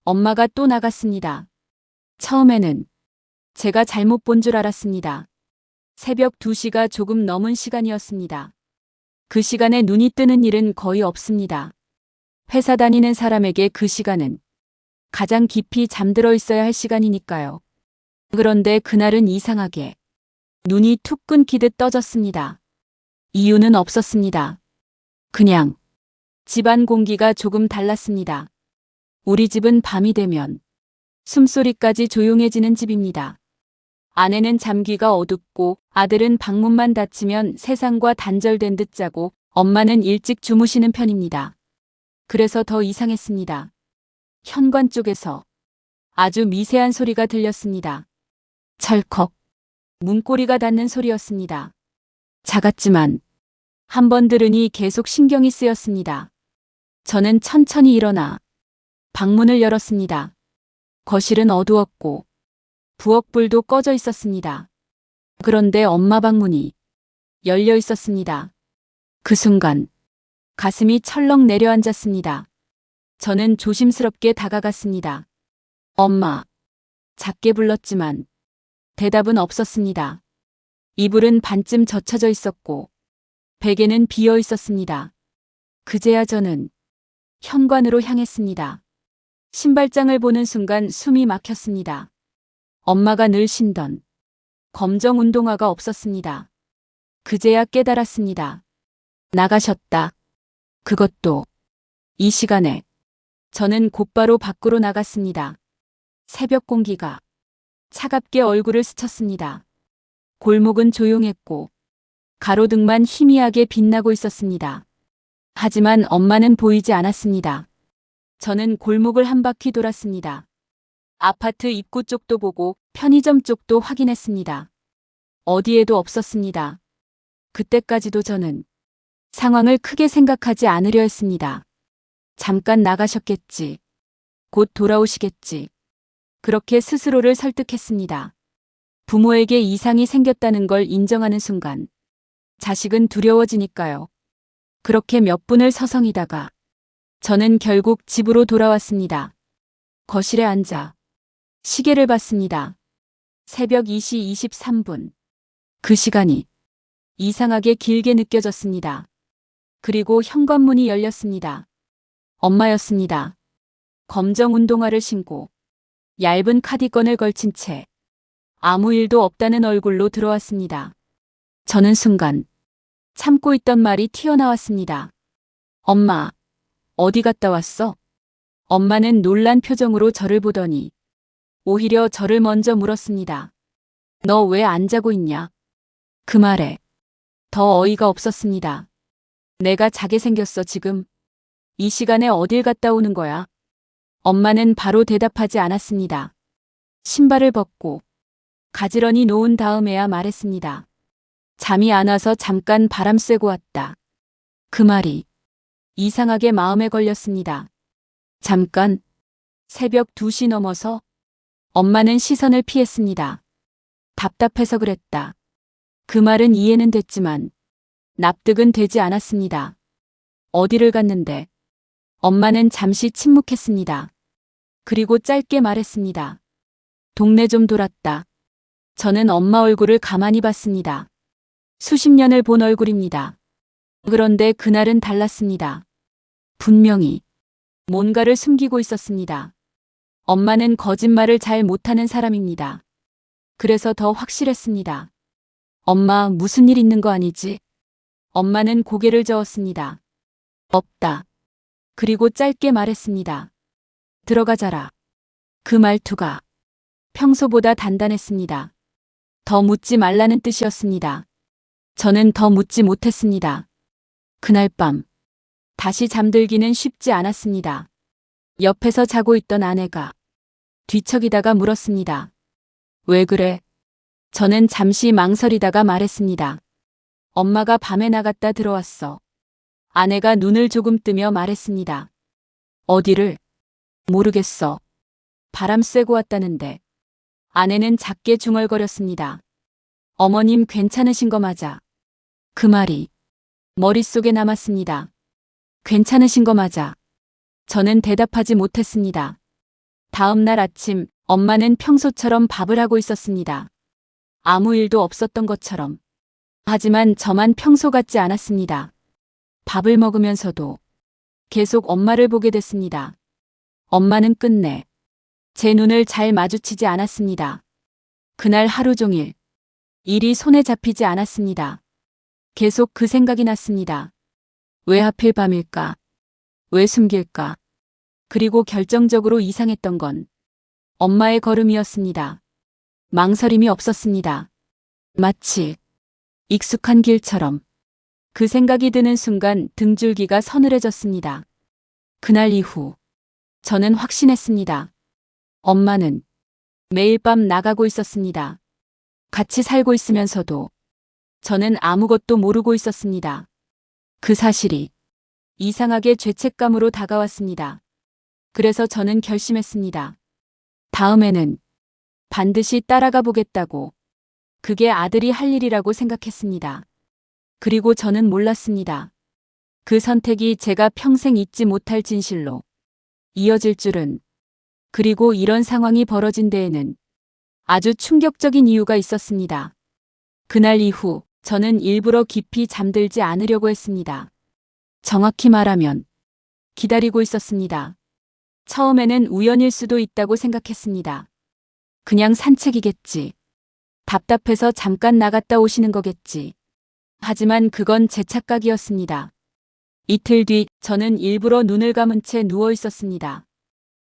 엄마가 또 나갔습니다. 처음에는 제가 잘못 본 줄 알았습니다. 새벽 2시가 조금 넘은 시간이었습니다. 그 시간에 눈이 뜨는 일은 거의 없습니다. 회사 다니는 사람에게 그 시간은 가장 깊이 잠들어 있어야 할 시간이니까요. 그런데 그날은 이상하게 눈이 툭 끊기듯 떠졌습니다. 이유는 없었습니다. 그냥 집안 공기가 조금 달랐습니다. 우리 집은 밤이 되면 숨소리까지 조용해지는 집입니다. 아내는 잠귀가 어둡고 아들은 방문만 닫히면 세상과 단절된 듯 자고 엄마는 일찍 주무시는 편입니다. 그래서 더 이상했습니다. 현관 쪽에서 아주 미세한 소리가 들렸습니다. 철컥. 문고리가 닫는 소리였습니다. 작았지만 한 번 들으니 계속 신경이 쓰였습니다. 저는 천천히 일어나 방문을 열었습니다. 거실은 어두웠고 부엌불도 꺼져 있었습니다. 그런데 엄마 방문이 열려 있었습니다. 그 순간 가슴이 철렁 내려앉았습니다. 저는 조심스럽게 다가갔습니다. 엄마. 작게 불렀지만 대답은 없었습니다. 이불은 반쯤 젖혀져 있었고 베개는 비어 있었습니다. 그제야 저는 현관으로 향했습니다. 신발장을 보는 순간 숨이 막혔습니다. 엄마가 늘 신던 검정 운동화가 없었습니다. 그제야 깨달았습니다. 나가셨다. 그것도 이 시간에. 저는 곧바로 밖으로 나갔습니다. 새벽 공기가 차갑게 얼굴을 스쳤습니다. 골목은 조용했고 가로등만 희미하게 빛나고 있었습니다. 하지만 엄마는 보이지 않았습니다. 저는 골목을 한 바퀴 돌았습니다. 아파트 입구 쪽도 보고 편의점 쪽도 확인했습니다. 어디에도 없었습니다. 그때까지도 저는 상황을 크게 생각하지 않으려 했습니다. 잠깐 나가셨겠지. 곧 돌아오시겠지. 그렇게 스스로를 설득했습니다. 부모에게 이상이 생겼다는 걸 인정하는 순간 자식은 두려워지니까요. 그렇게 몇 분을 서성이다가 저는 결국 집으로 돌아왔습니다. 거실에 앉아 시계를 봤습니다. 새벽 2시 23분. 그 시간이 이상하게 길게 느껴졌습니다. 그리고 현관문이 열렸습니다. 엄마였습니다. 검정 운동화를 신고 얇은 카디건을 걸친 채 아무 일도 없다는 얼굴로 들어왔습니다. 저는 순간 참고 있던 말이 튀어나왔습니다. 엄마, 어디 갔다 왔어? 엄마는 놀란 표정으로 저를 보더니 오히려 저를 먼저 물었습니다. 너 왜 안 자고 있냐? 그 말에 더 어이가 없었습니다. 내가 자게 생겼어 지금. 이 시간에 어딜 갔다 오는 거야? 엄마는 바로 대답하지 않았습니다. 신발을 벗고 가지런히 놓은 다음에야 말했습니다. 잠이 안 와서 잠깐 바람 쐬고 왔다. 그 말이 이상하게 마음에 걸렸습니다. 잠깐. 새벽 2시 넘어서. 엄마는 시선을 피했습니다. 답답해서 그랬다. 그 말은 이해는 됐지만 납득은 되지 않았습니다. 어디를 갔는데? 엄마는 잠시 침묵했습니다. 그리고 짧게 말했습니다. 동네 좀 돌았다. 저는 엄마 얼굴을 가만히 봤습니다. 수십 년을 본 얼굴입니다. 그런데 그날은 달랐습니다. 분명히 뭔가를 숨기고 있었습니다. 엄마는 거짓말을 잘 못하는 사람입니다. 그래서 더 확실했습니다. 엄마, 무슨 일 있는 거 아니지? 엄마는 고개를 저었습니다. 없다. 그리고 짧게 말했습니다. 들어가자라. 그 말투가 평소보다 단단했습니다. 더 묻지 말라는 뜻이었습니다. 저는 더 묻지 못했습니다. 그날 밤 다시 잠들기는 쉽지 않았습니다. 옆에서 자고 있던 아내가 뒤척이다가 물었습니다. 왜 그래? 저는 잠시 망설이다가 말했습니다. 엄마가 밤에 나갔다 들어왔어. 아내가 눈을 조금 뜨며 말했습니다. 어디를? 모르겠어. 바람 쐬고 왔다는데. 아내는 작게 중얼거렸습니다. 어머님 괜찮으신 거 맞아? 그 말이 머릿속에 남았습니다. 괜찮으신 거 맞아? 저는 대답하지 못했습니다. 다음 날 아침 엄마는 평소처럼 밥을 하고 있었습니다. 아무 일도 없었던 것처럼. 하지만 저만 평소 같지 않았습니다. 밥을 먹으면서도 계속 엄마를 보게 됐습니다. 엄마는 끝내 제 눈을 잘 마주치지 않았습니다. 그날 하루 종일 일이 손에 잡히지 않았습니다. 계속 그 생각이 났습니다. 왜 하필 밤일까? 왜 숨길까? 그리고 결정적으로 이상했던 건 엄마의 걸음이었습니다. 망설임이 없었습니다. 마치 익숙한 길처럼. 그 생각이 드는 순간 등줄기가 서늘해졌습니다. 그날 이후 저는 확신했습니다. 엄마는 매일 밤 나가고 있었습니다. 같이 살고 있으면서도 저는 아무것도 모르고 있었습니다. 그 사실이 이상하게 죄책감으로 다가왔습니다. 그래서 저는 결심했습니다. 다음에는 반드시 따라가 보겠다고. 그게 아들이 할 일이라고 생각했습니다. 그리고 저는 몰랐습니다. 그 선택이 제가 평생 잊지 못할 진실로 이어질 줄은. 그리고 이런 상황이 벌어진 데에는 아주 충격적인 이유가 있었습니다. 그날 이후 저는 일부러 깊이 잠들지 않으려고 했습니다. 정확히 말하면 기다리고 있었습니다. 처음에는 우연일 수도 있다고 생각했습니다. 그냥 산책이겠지. 답답해서 잠깐 나갔다 오시는 거겠지. 하지만 그건 제 착각이었습니다. 이틀 뒤 저는 일부러 눈을 감은 채 누워 있었습니다.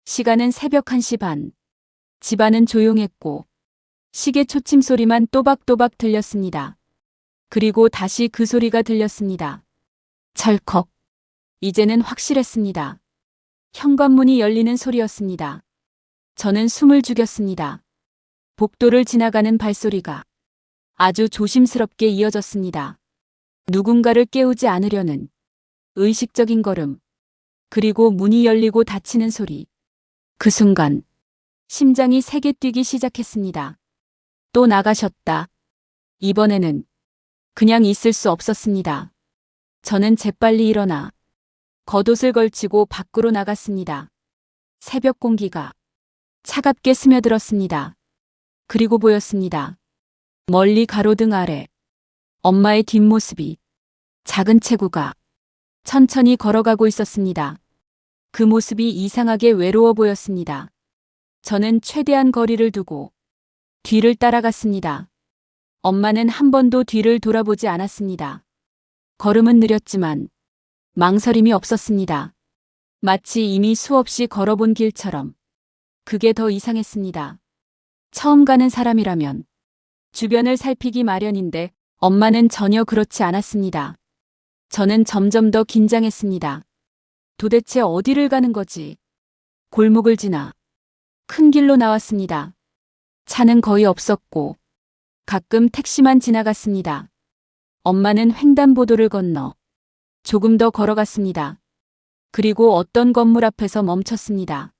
시간은 새벽 1시 반. 집안은 조용했고 시계 초침 소리만 또박또박 들렸습니다. 그리고 다시 그 소리가 들렸습니다. 철컥. 이제는 확실했습니다. 현관문이 열리는 소리였습니다. 저는 숨을 죽였습니다. 복도를 지나가는 발소리가 아주 조심스럽게 이어졌습니다. 누군가를 깨우지 않으려는 의식적인 걸음. 그리고 문이 열리고 닫히는 소리. 그 순간 심장이 세게 뛰기 시작했습니다. 또 나가셨다. 이번에는 그냥 있을 수 없었습니다. 저는 재빨리 일어나 겉옷을 걸치고 밖으로 나갔습니다. 새벽 공기가 차갑게 스며들었습니다. 그리고 보였습니다. 멀리 가로등 아래 엄마의 뒷모습이 작은 체구가 천천히 걸어가고 있었습니다. 그 모습이 이상하게 외로워 보였습니다. 저는 최대한 거리를 두고 뒤를 따라갔습니다. 엄마는 한 번도 뒤를 돌아보지 않았습니다. 걸음은 느렸지만 망설임이 없었습니다. 마치 이미 수없이 걸어본 길처럼. 그게 더 이상했습니다. 처음 가는 사람이라면 주변을 살피기 마련인데 엄마는 전혀 그렇지 않았습니다. 저는 점점 더 긴장했습니다. 도대체 어디를 가는 거지? 골목을 지나 큰 길로 나왔습니다. 차는 거의 없었고 가끔 택시만 지나갔습니다. 엄마는 횡단보도를 건너 조금 더 걸어갔습니다. 그리고 어떤 건물 앞에서 멈췄습니다.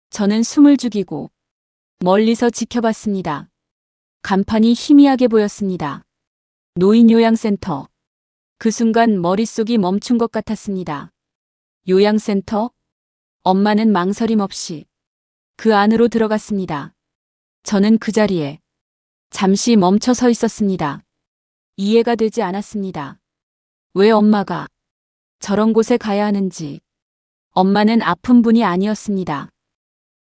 저는 숨을 죽이고 멀리서 지켜봤습니다. 간판이 희미하게 보였습니다. 노인요양센터. 그 순간 머릿속이 멈춘 것 같았습니다. 요양센터? 엄마는 망설임 없이 그 안으로 들어갔습니다. 저는 그 자리에 잠시 멈춰 서 있었습니다. 이해가 되지 않았습니다. 왜 엄마가 저런 곳에 가야 하는지. 엄마는 아픈 분이 아니었습니다.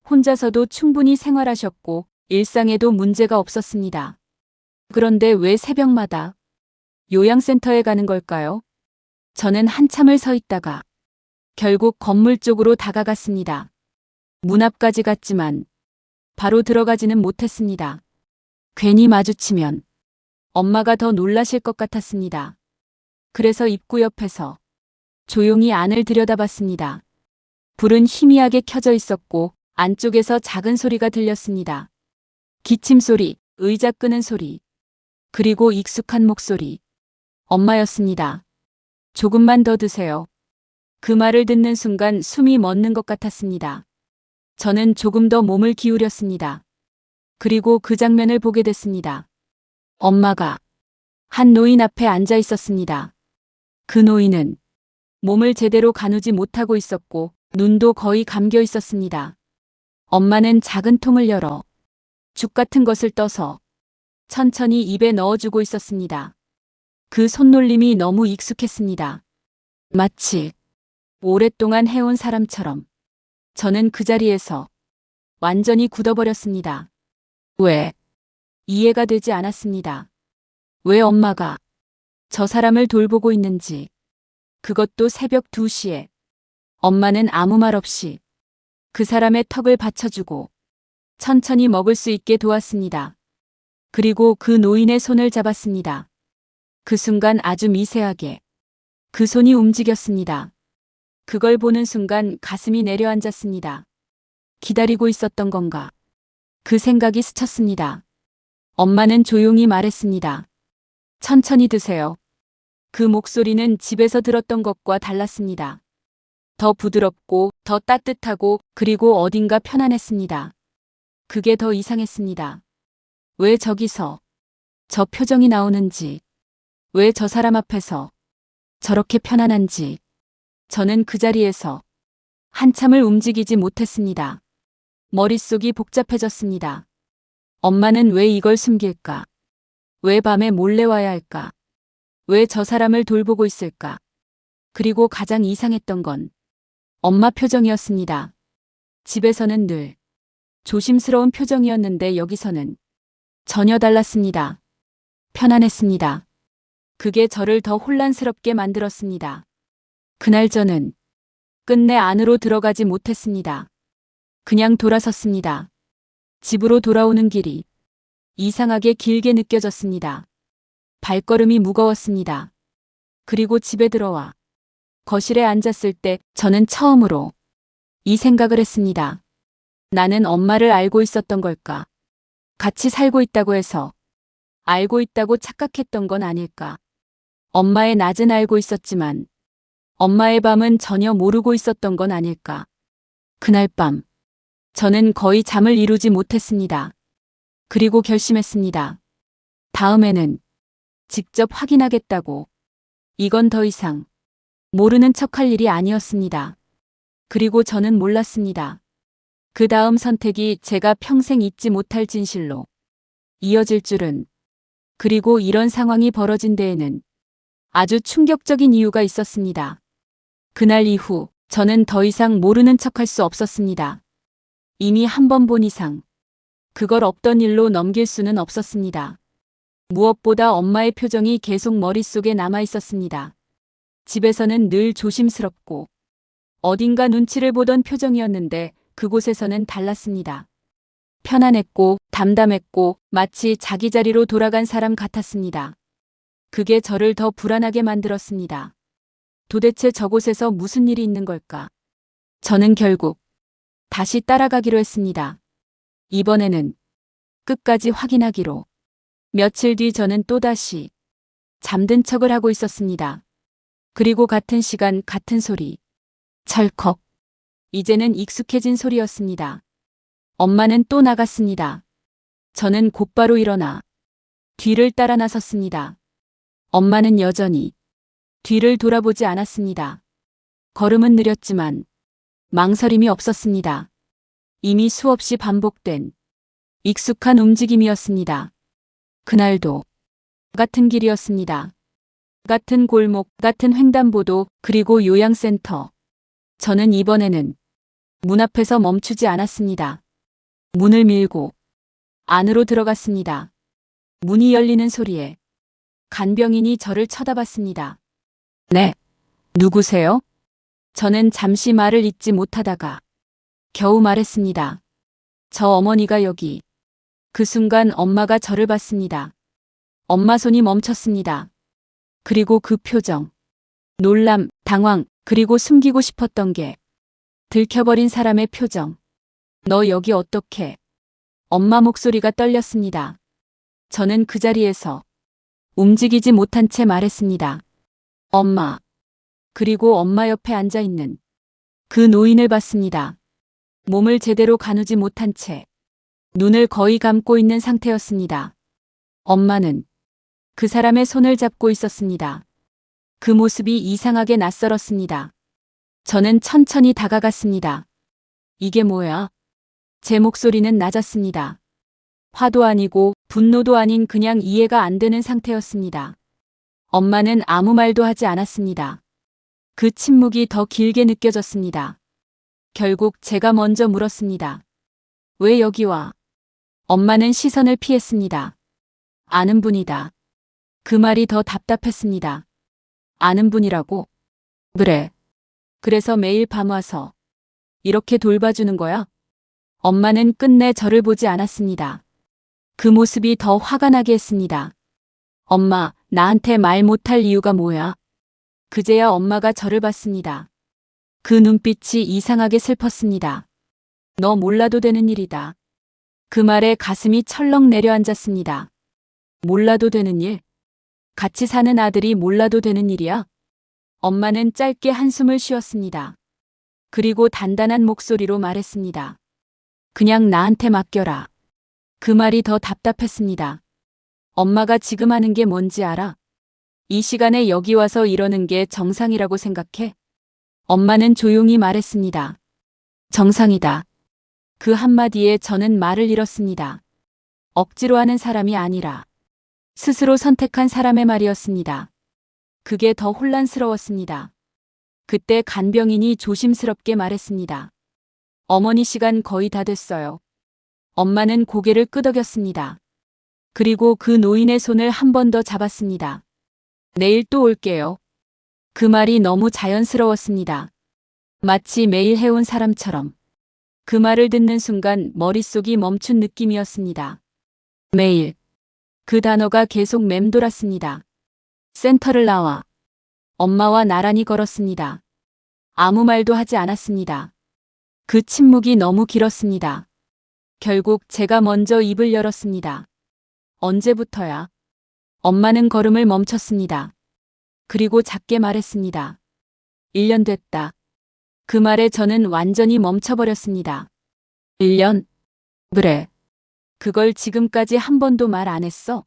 혼자서도 충분히 생활하셨고 일상에도 문제가 없었습니다. 그런데 왜 새벽마다 요양센터에 가는 걸까요? 저는 한참을 서 있다가 결국 건물 쪽으로 다가갔습니다. 문 앞까지 갔지만 바로 들어가지는 못했습니다. 괜히 마주치면 엄마가 더 놀라실 것 같았습니다. 그래서 입구 옆에서 조용히 안을 들여다봤습니다. 불은 희미하게 켜져 있었고 안쪽에서 작은 소리가 들렸습니다. 기침 소리, 의자 끄는 소리, 그리고 익숙한 목소리. 엄마였습니다. 조금만 더 드세요. 그 말을 듣는 순간 숨이 멎는 것 같았습니다. 저는 조금 더 몸을 기울였습니다. 그리고 그 장면을 보게 됐습니다. 엄마가 한 노인 앞에 앉아 있었습니다. 그 노인은 몸을 제대로 가누지 못하고 있었고 눈도 거의 감겨 있었습니다. 엄마는 작은 통을 열어 죽 같은 것을 떠서 천천히 입에 넣어주고 있었습니다. 그 손놀림이 너무 익숙했습니다. 마치 오랫동안 해온 사람처럼 저는 그 자리에서 완전히 굳어버렸습니다. 왜? 이해가 되지 않았습니다. 왜 엄마가 저 사람을 돌보고 있는지. 그것도 새벽 2시에. 엄마는 아무 말 없이 그 사람의 턱을 받쳐주고 천천히 먹을 수 있게 도왔습니다. 그리고 그 노인의 손을 잡았습니다. 그 순간 아주 미세하게 그 손이 움직였습니다. 그걸 보는 순간 가슴이 내려앉았습니다. 기다리고 있었던 건가? 그 생각이 스쳤습니다. 엄마는 조용히 말했습니다. 천천히 드세요. 그 목소리는 집에서 들었던 것과 달랐습니다. 더 부드럽고 더 따뜻하고 그리고 어딘가 편안했습니다. 그게 더 이상했습니다. 왜 저기서 저 표정이 나오는지, 왜 저 사람 앞에서 저렇게 편안한지. 저는 그 자리에서 한참을 움직이지 못했습니다. 머릿속이 복잡해졌습니다. 엄마는 왜 이걸 숨길까? 왜 밤에 몰래 와야 할까? 왜 저 사람을 돌보고 있을까? 그리고 가장 이상했던 건 엄마 표정이었습니다. 집에서는 늘 조심스러운 표정이었는데 여기서는 전혀 달랐습니다. 편안했습니다. 그게 저를 더 혼란스럽게 만들었습니다. 그날 저는 끝내 안으로 들어가지 못했습니다. 그냥 돌아섰습니다. 집으로 돌아오는 길이 이상하게 길게 느껴졌습니다. 발걸음이 무거웠습니다. 그리고 집에 들어와 거실에 앉았을 때 저는 처음으로 이 생각을 했습니다. 나는 엄마를 알고 있었던 걸까? 같이 살고 있다고 해서 알고 있다고 착각했던 건 아닐까? 엄마의 낮은 알고 있었지만 엄마의 밤은 전혀 모르고 있었던 건 아닐까? 그날 밤 저는 거의 잠을 이루지 못했습니다. 그리고 결심했습니다. 다음에는 직접 확인하겠다고. 이건 더 이상 모르는 척할 일이 아니었습니다. 그리고 저는 몰랐습니다. 그 다음 선택이 제가 평생 잊지 못할 진실로 이어질 줄은. 그리고 이런 상황이 벌어진 데에는 아주 충격적인 이유가 있었습니다. 그날 이후 저는 더 이상 모르는 척할 수 없었습니다. 이미 한 번 본 이상 그걸 없던 일로 넘길 수는 없었습니다. 무엇보다 엄마의 표정이 계속 머릿속에 남아 있었습니다. 집에서는 늘 조심스럽고 어딘가 눈치를 보던 표정이었는데 그곳에서는 달랐습니다. 편안했고 담담했고 마치 자기 자리로 돌아간 사람 같았습니다. 그게 저를 더 불안하게 만들었습니다. 도대체 저곳에서 무슨 일이 있는 걸까? 저는 결국 다시 따라가기로 했습니다. 이번에는 끝까지 확인하기로. 며칠 뒤 저는 또다시 잠든 척을 하고 있었습니다. 그리고 같은 시간 같은 소리. 철컥. 이제는 익숙해진 소리였습니다. 엄마는 또 나갔습니다. 저는 곧바로 일어나 뒤를 따라 나섰습니다. 엄마는 여전히 뒤를 돌아보지 않았습니다. 걸음은 느렸지만 망설임이 없었습니다. 이미 수없이 반복된 익숙한 움직임이었습니다. 그날도 같은 길이었습니다. 같은 골목, 같은 횡단보도, 그리고 요양센터. 저는 이번에는 문 앞에서 멈추지 않았습니다. 문을 밀고 안으로 들어갔습니다. 문이 열리는 소리에 간병인이 저를 쳐다봤습니다. 네, 누구세요? 저는 잠시 말을 잇지 못하다가 겨우 말했습니다. 저 어머니가 여기. 그 순간 엄마가 저를 봤습니다. 엄마 손이 멈췄습니다. 그리고 그 표정. 놀람, 당황, 그리고 숨기고 싶었던 게 들켜버린 사람의 표정. 너 여기 어떻게? 엄마 목소리가 떨렸습니다. 저는 그 자리에서 움직이지 못한 채 말했습니다. 엄마. 그리고 엄마 옆에 앉아있는 그 노인을 봤습니다. 몸을 제대로 가누지 못한 채 눈을 거의 감고 있는 상태였습니다. 엄마는 그 사람의 손을 잡고 있었습니다. 그 모습이 이상하게 낯설었습니다. 저는 천천히 다가갔습니다. 이게 뭐야? 제 목소리는 낮았습니다. 화도 아니고 분노도 아닌 그냥 이해가 안 되는 상태였습니다. 엄마는 아무 말도 하지 않았습니다. 그 침묵이 더 길게 느껴졌습니다. 결국 제가 먼저 물었습니다. 왜 여기 와? 엄마는 시선을 피했습니다. 아는 분이다. 그 말이 더 답답했습니다. 아는 분이라고? 그래. 그래서 매일 밤 와서 이렇게 돌봐주는 거야? 엄마는 끝내 저를 보지 않았습니다. 그 모습이 더 화가 나게 했습니다. 엄마, 나한테 말 못할 이유가 뭐야? 그제야 엄마가 저를 봤습니다. 그 눈빛이 이상하게 슬펐습니다. 너 몰라도 되는 일이다. 그 말에 가슴이 철렁 내려앉았습니다. 몰라도 되는 일? 같이 사는 아들이 몰라도 되는 일이야? 엄마는 짧게 한숨을 쉬었습니다. 그리고 단단한 목소리로 말했습니다. 그냥 나한테 맡겨라. 그 말이 더 답답했습니다. 엄마가 지금 하는 게 뭔지 알아? 이 시간에 여기 와서 이러는 게 정상이라고 생각해? 엄마는 조용히 말했습니다. 정상이다. 그 한마디에 저는 말을 잃었습니다. 억지로 하는 사람이 아니라 스스로 선택한 사람의 말이었습니다. 그게 더 혼란스러웠습니다. 그때 간병인이 조심스럽게 말했습니다. 어머니 시간 거의 다 됐어요. 엄마는 고개를 끄덕였습니다. 그리고 그 노인의 손을 한 번 더 잡았습니다. 내일 또 올게요. 그 말이 너무 자연스러웠습니다. 마치 매일 해온 사람처럼. 그 말을 듣는 순간 머릿속이 멈춘 느낌이었습니다. 매일. 그 단어가 계속 맴돌았습니다. 센터를 나와. 엄마와 나란히 걸었습니다. 아무 말도 하지 않았습니다. 그 침묵이 너무 길었습니다. 결국 제가 먼저 입을 열었습니다. 언제부터야? 엄마는 걸음을 멈췄습니다. 그리고 작게 말했습니다. 1년 됐다. 그 말에 저는 완전히 멈춰버렸습니다. 1년? 그래. 그걸 지금까지 한 번도 말 안 했어?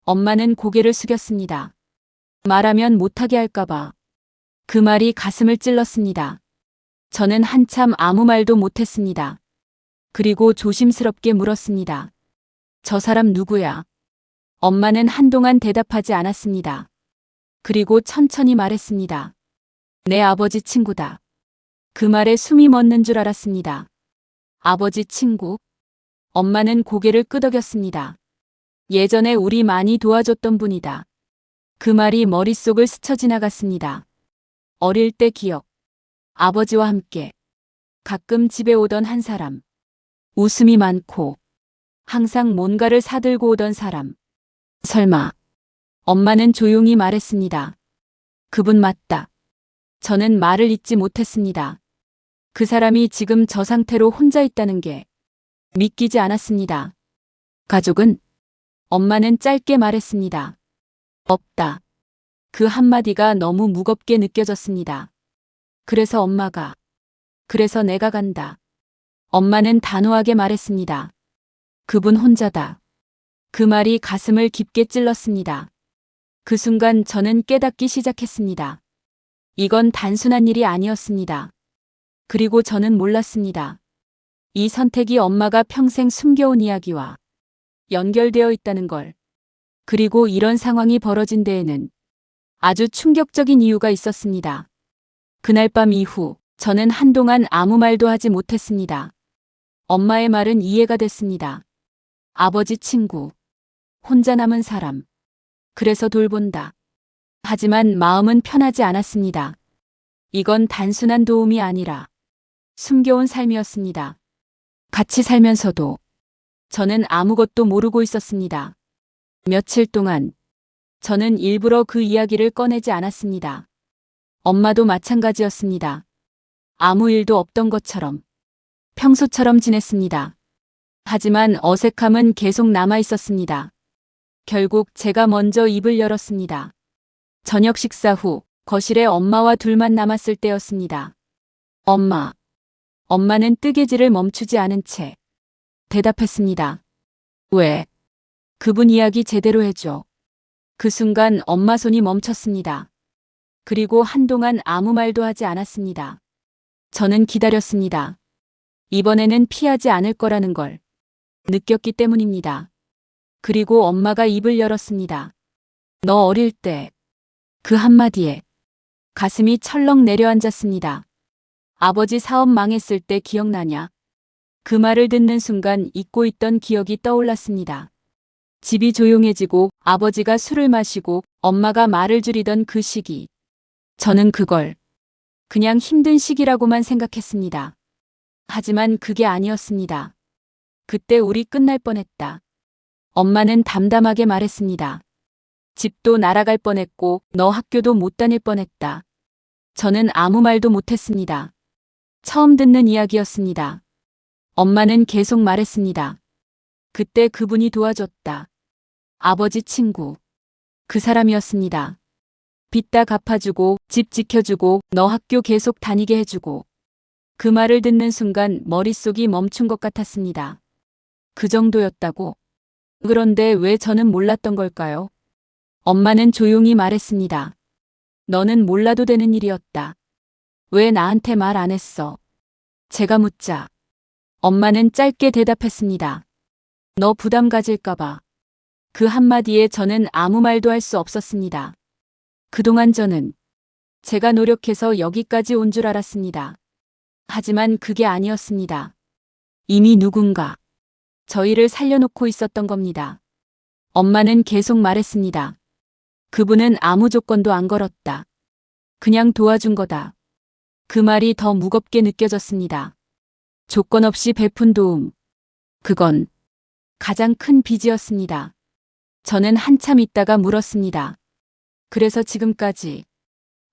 엄마는 고개를 숙였습니다. 말하면 못하게 할까봐. 그 말이 가슴을 찔렀습니다. 저는 한참 아무 말도 못했습니다. 그리고 조심스럽게 물었습니다. 저 사람 누구야? 엄마는 한동안 대답하지 않았습니다. 그리고 천천히 말했습니다. 내 아버지 친구다. 그 말에 숨이 멎는 줄 알았습니다. 아버지 친구? 엄마는 고개를 끄덕였습니다. 예전에 우리 많이 도와줬던 분이다. 그 말이 머릿속을 스쳐 지나갔습니다. 어릴 때 기억. 아버지와 함께. 가끔 집에 오던 한 사람. 웃음이 많고. 항상 뭔가를 사들고 오던 사람. 설마. 엄마는 조용히 말했습니다. 그분 맞다. 저는 말을 잇지 못했습니다. 그 사람이 지금 저 상태로 혼자 있다는 게 믿기지 않았습니다. 가족은? 엄마는 짧게 말했습니다. 없다. 그 한마디가 너무 무겁게 느껴졌습니다. 그래서 엄마가. 그래서 내가 간다. 엄마는 단호하게 말했습니다. 그분 혼자다. 그 말이 가슴을 깊게 찔렀습니다. 그 순간 저는 깨닫기 시작했습니다. 이건 단순한 일이 아니었습니다. 그리고 저는 몰랐습니다. 이 선택이 엄마가 평생 숨겨온 이야기와 연결되어 있다는 걸. 그리고 이런 상황이 벌어진 데에는 아주 충격적인 이유가 있었습니다. 그날 밤 이후 저는 한동안 아무 말도 하지 못했습니다. 엄마의 말은 이해가 됐습니다. 아버지 친구. 혼자 남은 사람. 그래서 돌본다. 하지만 마음은 편하지 않았습니다. 이건 단순한 도움이 아니라 숨겨온 삶이었습니다. 같이 살면서도 저는 아무것도 모르고 있었습니다. 며칠 동안 저는 일부러 그 이야기를 꺼내지 않았습니다. 엄마도 마찬가지였습니다. 아무 일도 없던 것처럼 평소처럼 지냈습니다. 하지만 어색함은 계속 남아 있었습니다. 결국 제가 먼저 입을 열었습니다. 저녁 식사 후 거실에 엄마와 둘만 남았을 때였습니다. 엄마. 엄마는 뜨개질을 멈추지 않은 채 대답했습니다. 왜? 그분 이야기 제대로 해줘. 그 순간 엄마 손이 멈췄습니다. 그리고 한동안 아무 말도 하지 않았습니다. 저는 기다렸습니다. 이번에는 피하지 않을 거라는 걸 느꼈기 때문입니다. 그리고 엄마가 입을 열었습니다. 너 어릴 때 그 한마디에 가슴이 철렁 내려앉았습니다. 아버지 사업 망했을 때 기억나냐? 그 말을 듣는 순간 잊고 있던 기억이 떠올랐습니다. 집이 조용해지고 아버지가 술을 마시고 엄마가 말을 줄이던 그 시기. 저는 그걸 그냥 힘든 시기라고만 생각했습니다. 하지만 그게 아니었습니다. 그때 우리 끝날 뻔했다. 엄마는 담담하게 말했습니다. 집도 날아갈 뻔했고 너 학교도 못 다닐 뻔했다. 저는 아무 말도 못했습니다. 처음 듣는 이야기였습니다. 엄마는 계속 말했습니다. 그때 그분이 도와줬다. 아버지 친구. 그 사람이었습니다. 빚 다 갚아주고 집 지켜주고 너 학교 계속 다니게 해주고. 그 말을 듣는 순간 머릿속이 멈춘 것 같았습니다. 그 정도였다고? 그런데 왜 저는 몰랐던 걸까요? 엄마는 조용히 말했습니다. 너는 몰라도 되는 일이었다. 왜 나한테 말 안 했어? 제가 묻자. 엄마는 짧게 대답했습니다. 너 부담 가질까봐. 그 한마디에 저는 아무 말도 할 수 없었습니다. 그동안 저는 제가 노력해서 여기까지 온 줄 알았습니다. 하지만 그게 아니었습니다. 이미 누군가 저희를 살려놓고 있었던 겁니다. 엄마는 계속 말했습니다. 그분은 아무 조건도 안 걸었다. 그냥 도와준 거다. 그 말이 더 무겁게 느껴졌습니다. 조건 없이 베푼 도움. 그건 가장 큰 빚이었습니다. 저는 한참 있다가 물었습니다. 그래서 지금까지.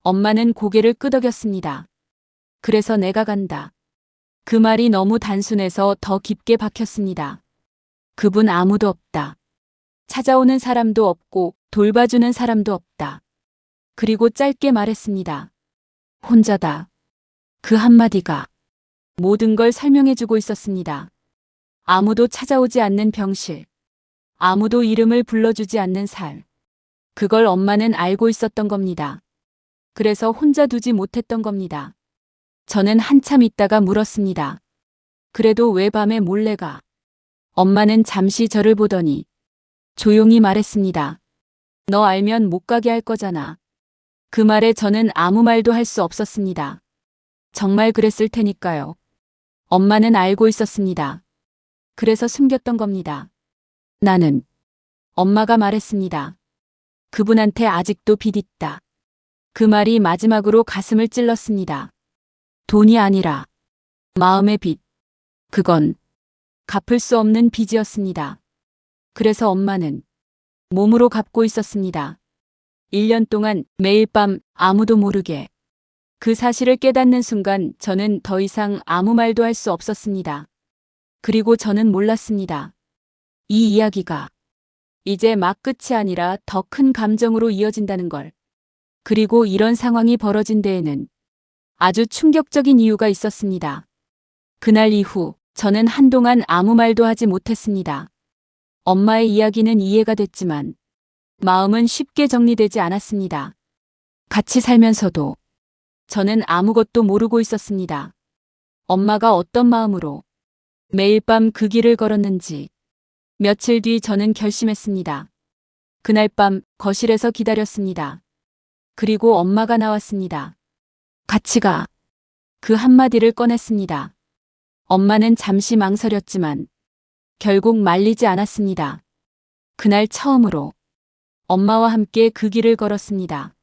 엄마는 고개를 끄덕였습니다. 그래서 내가 간다. 그 말이 너무 단순해서 더 깊게 박혔습니다. 그분 아무도 없다. 찾아오는 사람도 없고 돌봐주는 사람도 없다. 그리고 짧게 말했습니다. 혼자다. 그 한마디가 모든 걸 설명해주고 있었습니다. 아무도 찾아오지 않는 병실. 아무도 이름을 불러주지 않는 삶. 그걸 엄마는 알고 있었던 겁니다. 그래서 혼자 두지 못했던 겁니다. 저는 한참 있다가 물었습니다. 그래도 왜 밤에 몰래 가? 엄마는 잠시 저를 보더니 조용히 말했습니다. 너 알면 못 가게 할 거잖아. 그 말에 저는 아무 말도 할 수 없었습니다. 정말 그랬을 테니까요. 엄마는 알고 있었습니다. 그래서 숨겼던 겁니다. 나는 엄마가 말했습니다. 그분한테 아직도 빚 있다. 그 말이 마지막으로 가슴을 찔렀습니다. 돈이 아니라 마음의 빚. 그건 갚을 수 없는 빚이었습니다. 그래서 엄마는 몸으로 갚고 있었습니다. 1년 동안 매일 밤 아무도 모르게. 그 사실을 깨닫는 순간 저는 더 이상 아무 말도 할 수 없었습니다. 그리고 저는 몰랐습니다. 이 이야기가 이제 막 끝이 아니라 더 큰 감정으로 이어진다는 걸. 그리고 이런 상황이 벌어진 데에는 아주 충격적인 이유가 있었습니다. 그날 이후 저는 한동안 아무 말도 하지 못했습니다. 엄마의 이야기는 이해가 됐지만 마음은 쉽게 정리되지 않았습니다. 같이 살면서도 저는 아무것도 모르고 있었습니다. 엄마가 어떤 마음으로 매일 밤 그 길을 걸었는지. 며칠 뒤 저는 결심했습니다. 그날 밤 거실에서 기다렸습니다. 그리고 엄마가 나왔습니다. 같이 가. 그 한마디를 꺼냈습니다. 엄마는 잠시 망설였지만 결국 말리지 않았습니다. 그날 처음으로 엄마와 함께 그 길을 걸었습니다.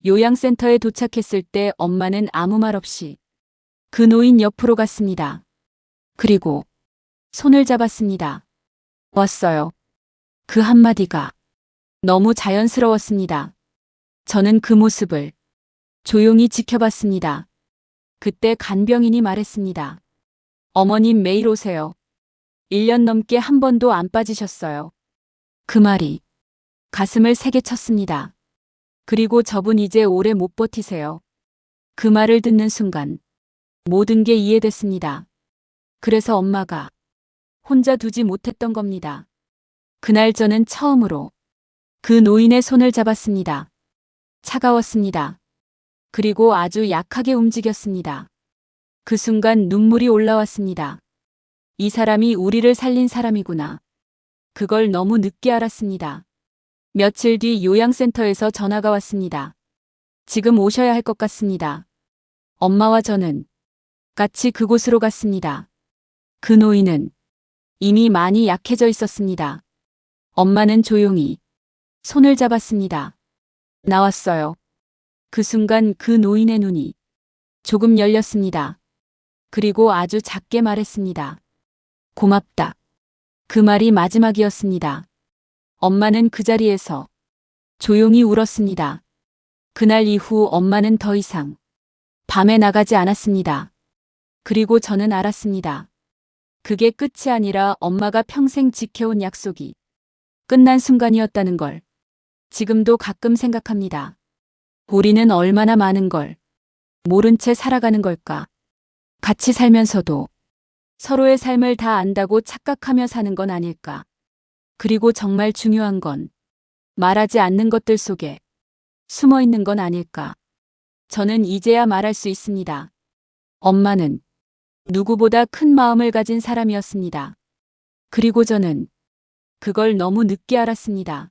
요양센터에 도착했을 때 엄마는 아무 말 없이 그 노인 옆으로 갔습니다. 그리고 손을 잡았습니다. 왔어요. 그 한마디가 너무 자연스러웠습니다. 저는 그 모습을 조용히 지켜봤습니다. 그때 간병인이 말했습니다. 어머님 매일 오세요. 1년 넘게 한 번도 안 빠지셨어요. 그 말이 가슴을 세게 쳤습니다. 그리고 저분 이제 오래 못 버티세요. 그 말을 듣는 순간 모든 게 이해됐습니다. 그래서 엄마가 혼자 두지 못했던 겁니다. 그날 저는 처음으로 그 노인의 손을 잡았습니다. 차가웠습니다. 그리고 아주 약하게 움직였습니다. 그 순간 눈물이 올라왔습니다. 이 사람이 우리를 살린 사람이구나. 그걸 너무 늦게 알았습니다. 며칠 뒤 요양센터에서 전화가 왔습니다. 지금 오셔야 할 것 같습니다. 엄마와 저는 같이 그곳으로 갔습니다. 그 노인은 이미 많이 약해져 있었습니다. 엄마는 조용히 손을 잡았습니다. 나왔어요. 그 순간 그 노인의 눈이 조금 열렸습니다. 그리고 아주 작게 말했습니다. 고맙다. 그 말이 마지막이었습니다. 엄마는 그 자리에서 조용히 울었습니다. 그날 이후 엄마는 더 이상 밤에 나가지 않았습니다. 그리고 저는 알았습니다. 그게 끝이 아니라 엄마가 평생 지켜온 약속이 끝난 순간이었다는 걸. 지금도 가끔 생각합니다. 우리는 얼마나 많은 걸 모른 채 살아가는 걸까? 같이 살면서도 서로의 삶을 다 안다고 착각하며 사는 건 아닐까? 그리고 정말 중요한 건 말하지 않는 것들 속에 숨어 있는 건 아닐까? 저는 이제야 말할 수 있습니다. 엄마는 누구보다 큰 마음을 가진 사람이었습니다. 그리고 저는 그걸 너무 늦게 알았습니다.